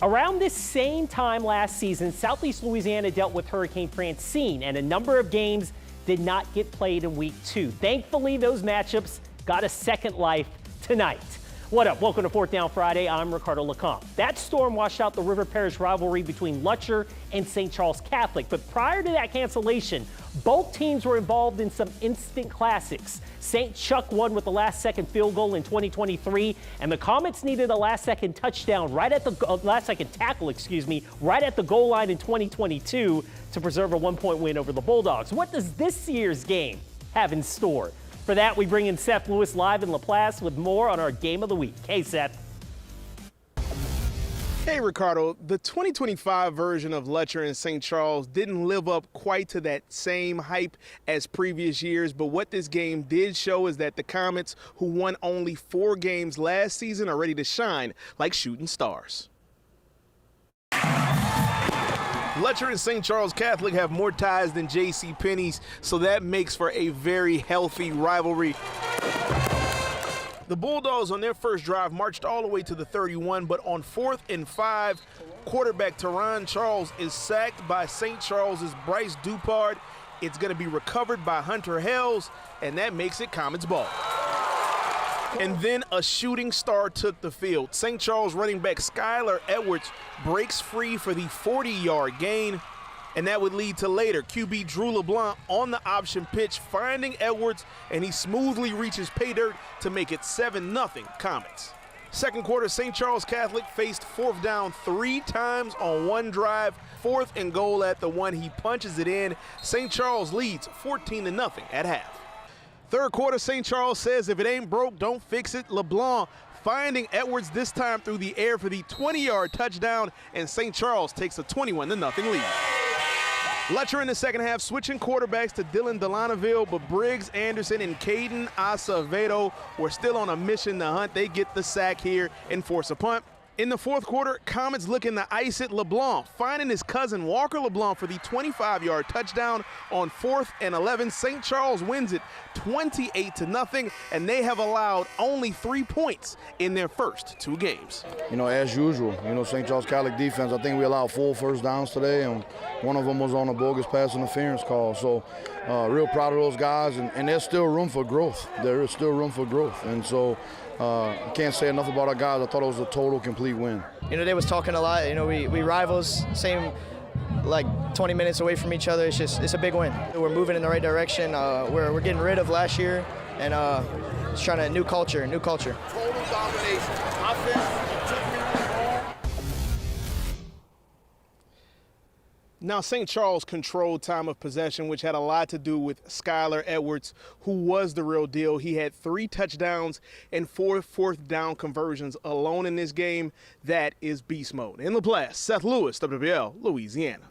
Around this same time last season, Southeast Louisiana dealt with Hurricane Francine, and a number of games did not get played in week 2. Thankfully, those matchups got a second life tonight. What up? Welcome to Fourth Down Friday. I'm Ricardo Lecomte. That storm washed out the River Parish rivalry between Lutcher and St. Charles Catholic. But prior to that cancellation, both teams were involved in some instant classics. St. Chuck won with the last-second field goal in 2023, and the Comets needed a last-second touchdown right at the last-second tackle, right at the goal line in 2022 to preserve a one-point win over the Bulldogs. What does this year's game have in store? For that, we bring in Seth Lewis live in LaPlace with more on our Game of the Week. Hey, Seth. Hey, Ricardo. The 2025 version of Lutcher and St. Charles didn't live up quite to that same hype as previous years, but what this game did show is that the Comets, who won only 4 games last season, are ready to shine like shooting stars. Lutcher and St. Charles Catholic have more ties than J.C. Penney's, so that makes for a very healthy rivalry. The Bulldogs on their first drive marched all the way to the 31, but on 4th and 5, quarterback Teron Charles is sacked by St. Charles's Bryce Dupard. It's going to be recovered by Hunter Hells, and that makes it Comets ball. And then a shooting star took the field. St. Charles running back Skylar Edwards breaks free for the 40-yard gain, and that would lead to later QB Drew LeBlanc on the option pitch, finding Edwards, and he smoothly reaches pay dirt to make it 7-0 Comets. Second quarter, St. Charles Catholic faced 4th down 3 times on one drive. 4th and goal at the 1, he punches it in. St. Charles leads 14-0 at half. Third quarter, St. Charles says if it ain't broke, don't fix it. LeBlanc finding Edwards this time through the air for the 20-yard touchdown, and St. Charles takes a 21-0 lead. Lutcher in the second half switching quarterbacks to Dylan Delanaville, but Briggs Anderson and Caden Acevedo were still on a mission to hunt. They get the sack here and force a punt. In the fourth quarter, Comets looking to ice it. LeBlanc finding his cousin Walker LeBlanc for the 25-yard touchdown on 4th and 11. St. Charles wins it 28-0, and they have allowed only 3 points in their first 2 games. You know, as usual, St. Charles Catholic defense, I think we allowed 4 first downs today, and one of them was on a bogus pass interference call. So real proud of those guys, and there's still room for growth. There is still room for growth, and so I can't say enough about our guys. I thought it was a total, complete win. They was talking a lot. We rivals, same like 20 minutes away from each other. It's a big win. We're moving in the right direction. We're getting rid of last year and just trying to new culture. Total domination, offense. Now, St. Charles controlled time of possession, which had a lot to do with Skylar Edwards, who was the real deal. He had 3 touchdowns and 4 fourth down conversions alone in this game. That is beast mode. In LaPlace, Seth Lewis, WWL, Louisiana.